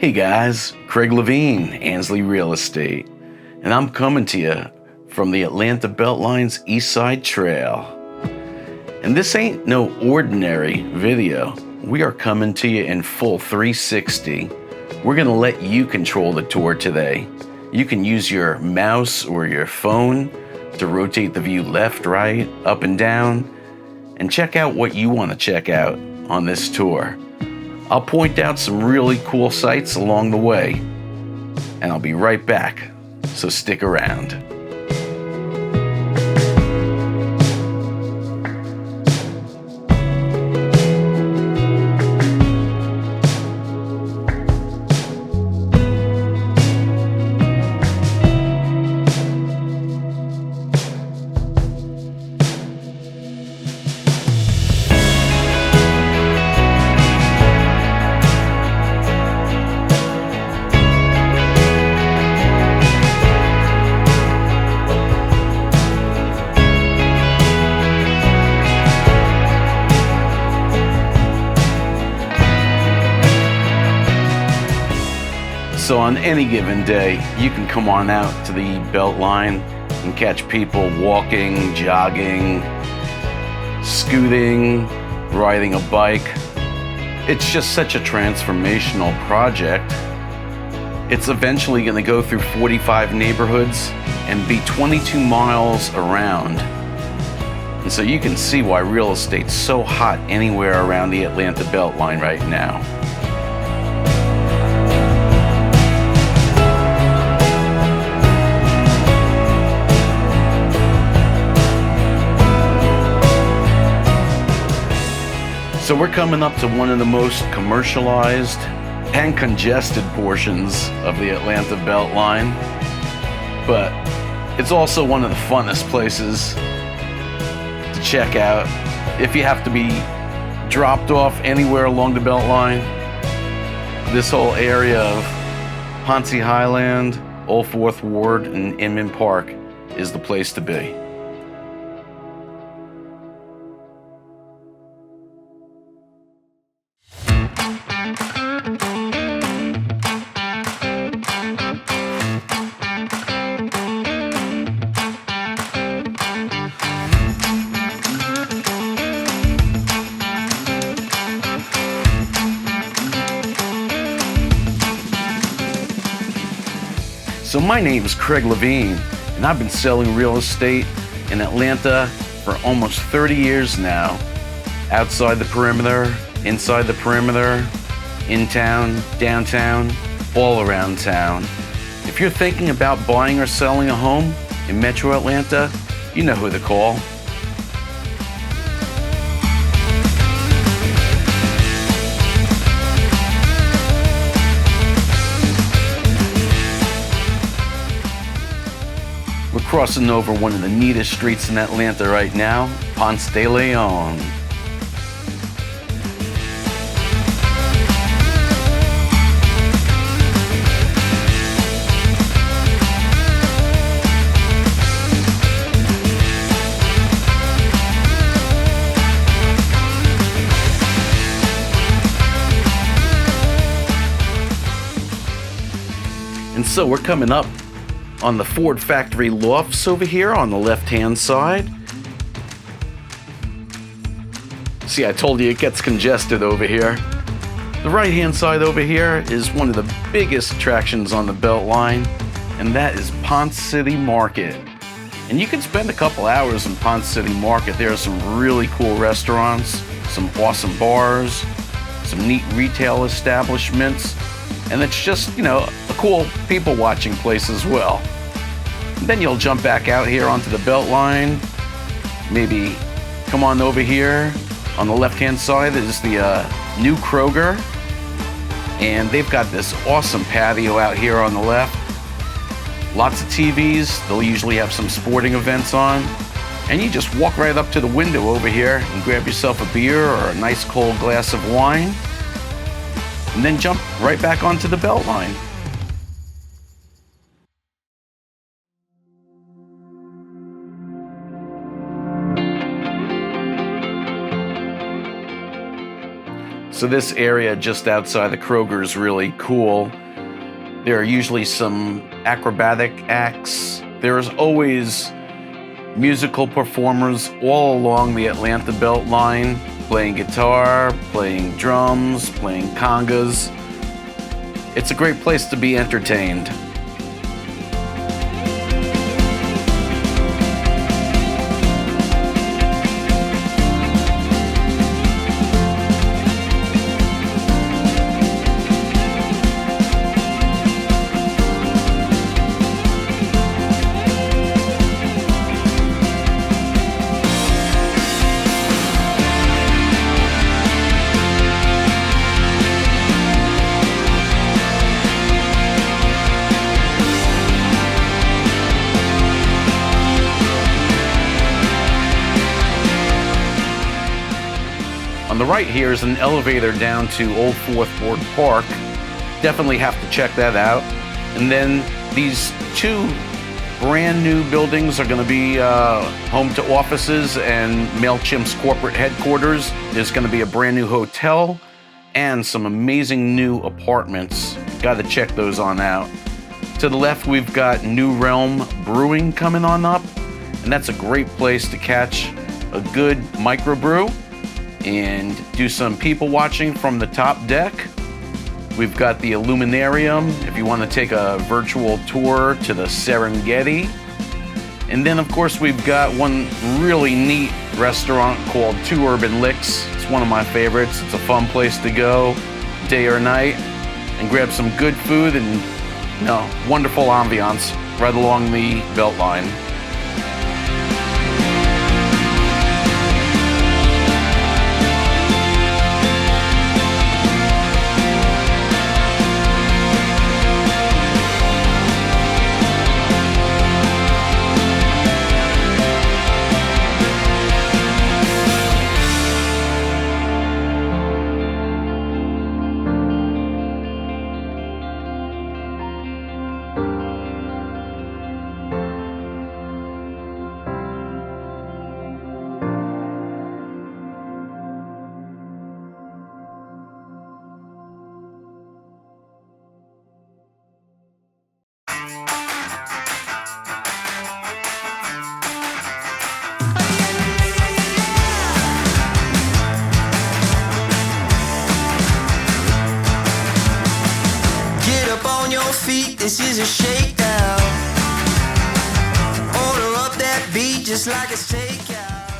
Hey guys, Craig Levine, Ansley Real Estate, and I'm coming to you from the Atlanta BeltLine's Eastside Trail. And this ain't no ordinary video. We are coming to you in full 360. We're gonna let you control the tour today. You can use your mouse or your phone to rotate the view left, right, up and down, and check out what you want to check out on this tour. I'll point out some really cool sights along the way, and I'll be right back, so stick around. So on any given day, you can come on out to the BeltLine and catch people walking, jogging, scooting, riding a bike. It's just such a transformational project. It's eventually going to go through 45 neighborhoods and be 22 miles around. And so you can see why real estate's so hot anywhere around the Atlanta BeltLine right now. So we're coming up to one of the most commercialized and congested portions of the Atlanta BeltLine, but it's also one of the funnest places to check out. If you have to be dropped off anywhere along the BeltLine, this whole area of Ponce, Highland, Old Fourth Ward, and Inman Park is the place to be. So my name is Craig Levine, and I've been selling real estate in Atlanta for almost 30 years now. Outside the perimeter, inside the perimeter, in town, downtown, all around town. If you're thinking about buying or selling a home in Metro Atlanta, you know who to call. We're crossing over one of the neatest streets in Atlanta right now, Ponce de Leon. And so we're coming up on the Ford Factory Lofts over here on the left-hand side. See, I told you it gets congested over here. The right-hand side over here is one of the biggest attractions on the BeltLine, and that is Ponce City Market. And you can spend a couple hours in Ponce City Market. There are some really cool restaurants, some awesome bars, some neat retail establishments, and it's just, a cool people watching place as well. Then you'll jump back out here onto the BeltLine. Maybe come on over here. On the left-hand side is the new Kroger. And they've got this awesome patio out here on the left. Lots of TVs. They'll usually have some sporting events on. And you just walk right up to the window over here and grab yourself a beer or a nice cold glass of wine. And then jump right back onto the BeltLine. So this area just outside the Kroger is really cool. There are usually some acrobatic acts. There's always musical performers all along the Atlanta BeltLine, playing guitar, playing drums, playing congas. It's a great place to be entertained. On the right here is an elevator down to Old Fourth Ward Park. Definitely have to check that out. And then these two brand new buildings are going to be home to offices and MailChimp's corporate headquarters. There's going to be a brand new hotel and some amazing new apartments. Got to check those on out. To the left, we've got New Realm Brewing coming on up, and that's a great place to catch a good microbrew and do some people watching from the top deck. We've got the Illuminarium if you want to take a virtual tour to the Serengeti. And then of course we've got one really neat restaurant called Two Urban Licks. It's one of my favorites. It's a fun place to go day or night and grab some good food and wonderful ambiance right along the Beltline. This is a shakedown. Order up that beat just like it's takeout.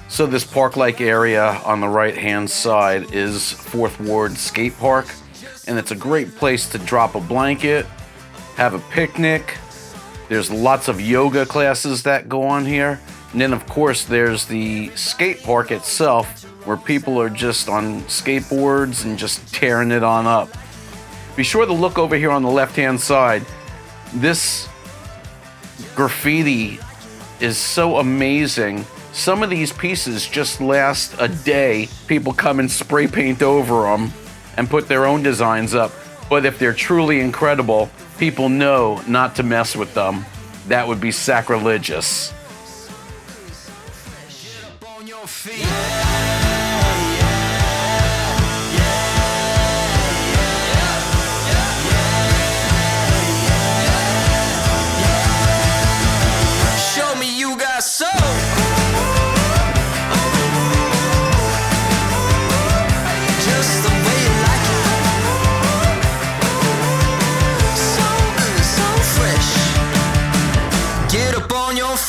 So this park-like area on the right-hand side is Fourth Ward Skate Park, and it's a great place to drop a blanket, have a picnic. There's lots of yoga classes that go on here. And then of course there's the skate park itself where people are just on skateboards and just tearing it on up. Be sure to look over here on the left-hand side. This graffiti is so amazing. Some of these pieces just last a day. People come and spray paint over them and put their own designs up. But if they're truly incredible, people know not to mess with them. That would be sacrilegious.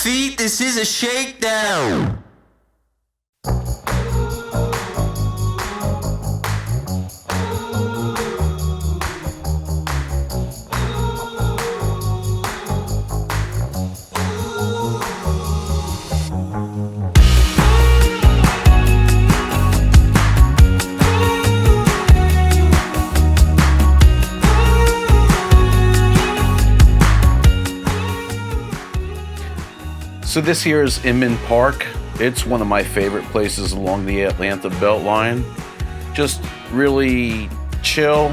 Feet, this is a shakedown. So this here is Inman Park. It's one of my favorite places along the Atlanta BeltLine. Just really chill,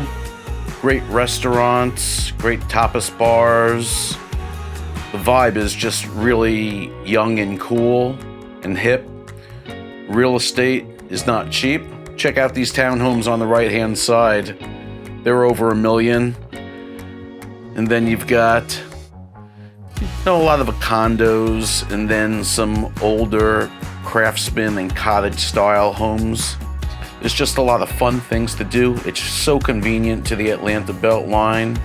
great restaurants, great tapas bars. The vibe is just really young and cool and hip. Real estate is not cheap. check out these townhomes on the right-hand side. They're over $1 million. And then you've got a lot of condos and then some older craftsman and cottage style homes. There's just a lot of fun things to do. It's so convenient to the Atlanta BeltLine,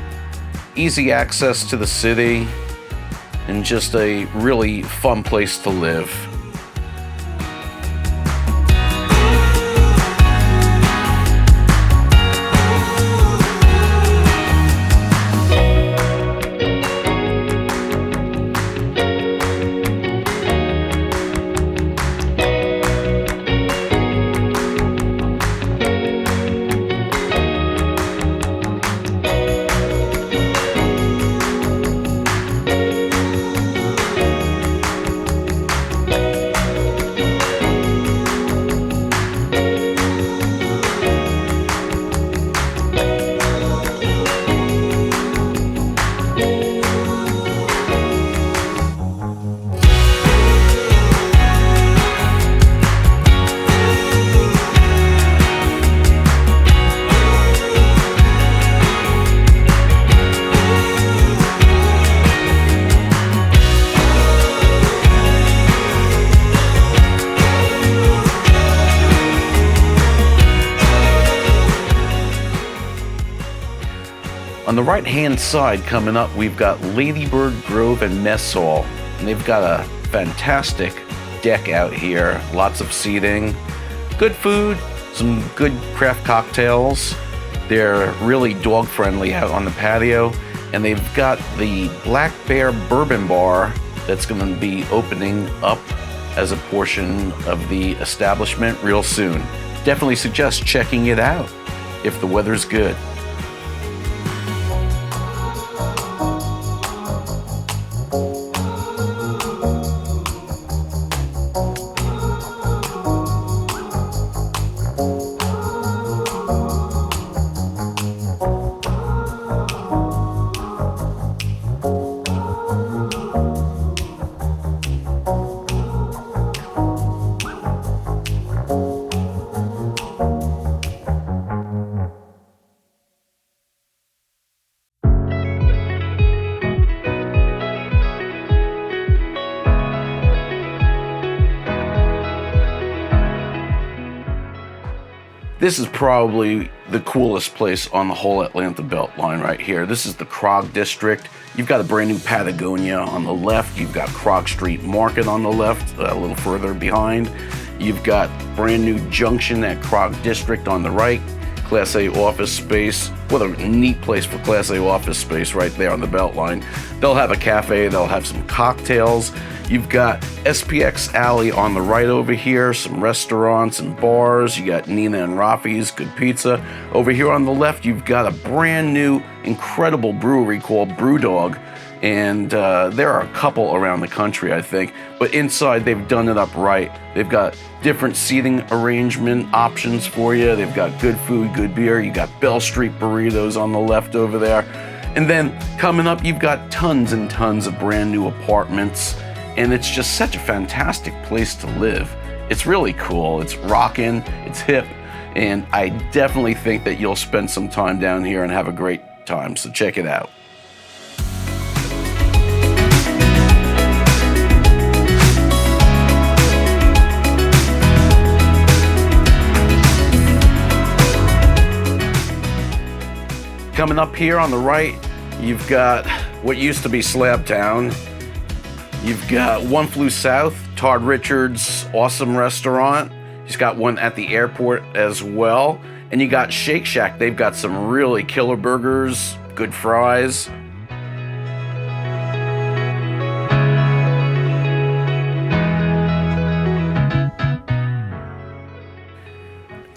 easy access to the city, and just a really fun place to live. On the right-hand side coming up, we've got Ladybird Grove and Mess Hall. And they've got a fantastic deck out here, lots of seating, good food, some good craft cocktails. They're really dog-friendly out on the patio. And they've got the Black Bear Bourbon Bar that's going to be opening up as a portion of the establishment real soon. Definitely suggest checking it out if the weather's good. This is probably the coolest place on the whole Atlanta BeltLine right here. This is the Krog District. You've got a brand new Patagonia on the left. You've got Krog Street Market on the left, a little further behind. You've got brand new Junction at Krog District on the right. Class A office space. What a neat place for Class A office space right there on the BeltLine. They'll have a cafe, they'll have some cocktails. You've got SPX Alley on the right over here, some restaurants and bars. You got Nina and Rafi's, good pizza. Over here on the left, you've got a brand new, incredible brewery called Brewdog. And there are a couple around the country, I think. But inside, they've done it up right. They've got different seating arrangement options for you. They've got good food, good beer. You got Bell Street Burritos on the left over there. And then coming up, you've got tons and tons of brand new apartments. And it's just such a fantastic place to live. It's really cool. It's rocking, it's hip, and I definitely think that you'll spend some time down here and have a great time. So check it out. Coming up here on the right, you've got what used to be Slab Town. You've got One Flew South, Todd Richards' awesome restaurant. He's got one at the airport as well. And you got Shake Shack. They've got some really killer burgers, good fries.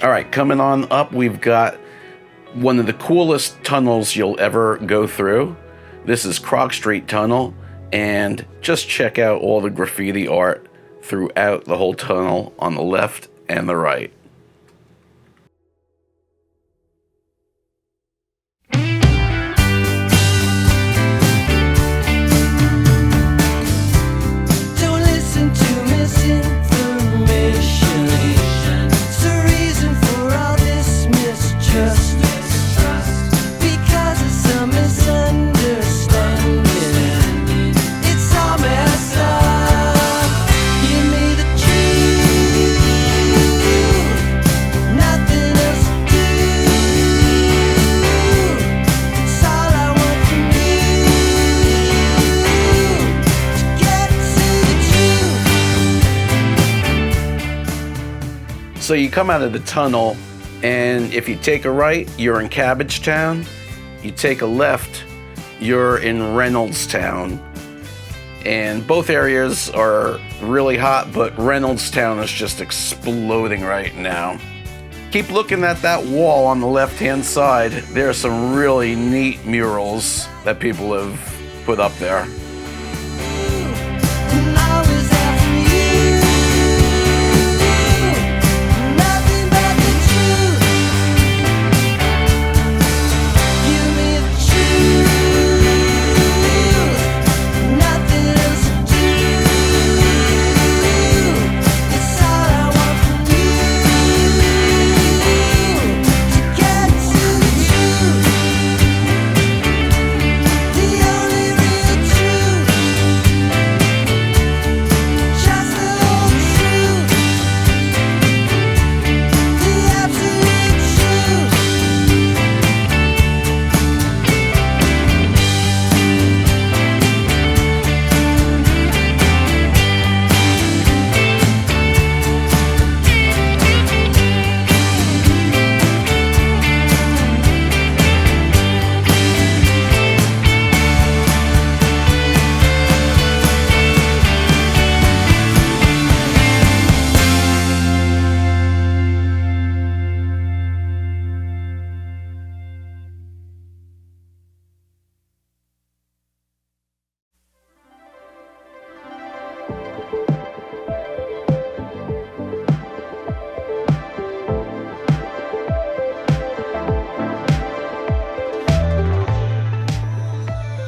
All right, coming on up, we've got one of the coolest tunnels you'll ever go through. This is Krog Street Tunnel. And just check out all the graffiti art throughout the whole tunnel on the left and the right. Don't listen to misinformation. It's a reason for So you come out of the tunnel, and if you take a right, you're in Cabbage Town. You take a left, you're in Reynolds Town. And both areas are really hot, but Reynolds Town is just exploding right now. Keep looking at that wall on the left-hand side. There are some really neat murals that people have put up there.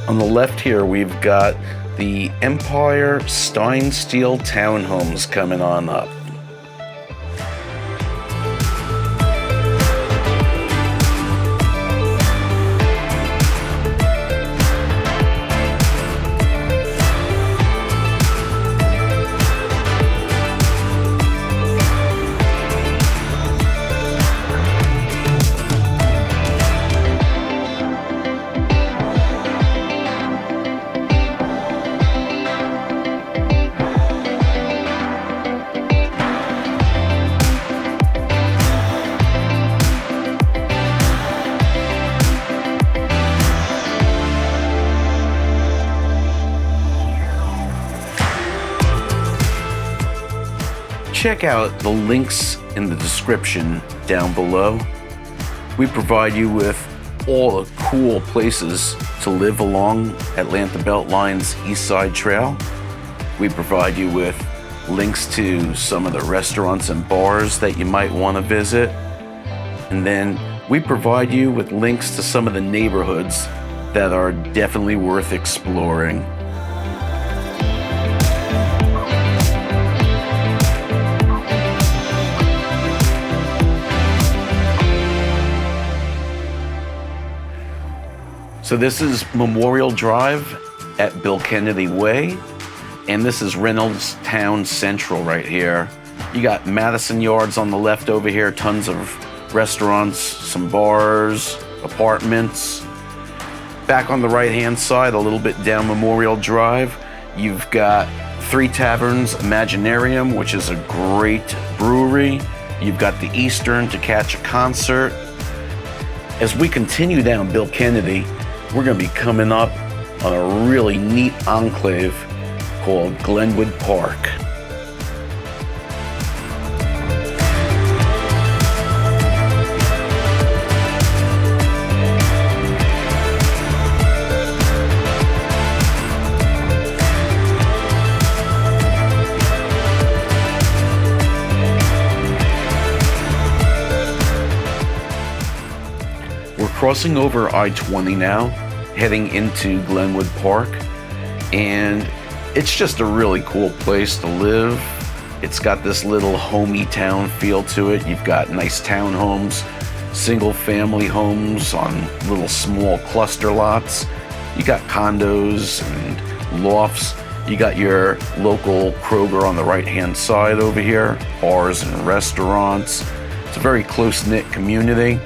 On the left here, we've got the Empire Stein Steel Townhomes coming on up. Check out the links in the description down below. We provide you with all the cool places to live along Atlanta BeltLine's Eastside Trail. We provide you with links to some of the restaurants and bars that you might want to visit. And then we provide you with links to some of the neighborhoods that are definitely worth exploring. So this is Memorial Drive at Bill Kennedy Way, and this is Reynolds Town Central right here. You got Madison Yards on the left over here, tons of restaurants, some bars, apartments. Back on the right-hand side, a little bit down Memorial Drive, you've got Three Taverns Imaginarium, which is a great brewery. You've got the Eastern to catch a concert. As we continue down Bill Kennedy, we're going to be coming up on a really neat enclave called Greenwood Park. We're crossing over I-20 now, heading into Greenwood Park, and it's just a really cool place to live. It's got this little homey town feel to it. You've got nice townhomes, single family homes on little small cluster lots. You got condos and lofts. You got your local Kroger on the right-hand side over here, bars and restaurants. It's a very close-knit community.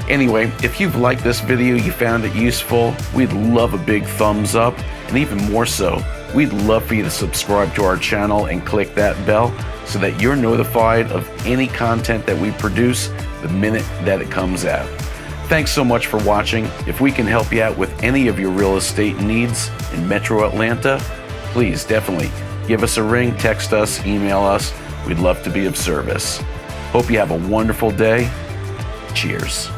Anyway, if you've liked this video, you found it useful, we'd love a big thumbs up, and even more so, we'd love for you to subscribe to our channel and click that bell so that you're notified of any content that we produce the minute that it comes out. Thanks so much for watching. If we can help you out with any of your real estate needs in Metro Atlanta, please definitely give us a ring, text us, email us. We'd love to be of service. Hope you have a wonderful day. Cheers.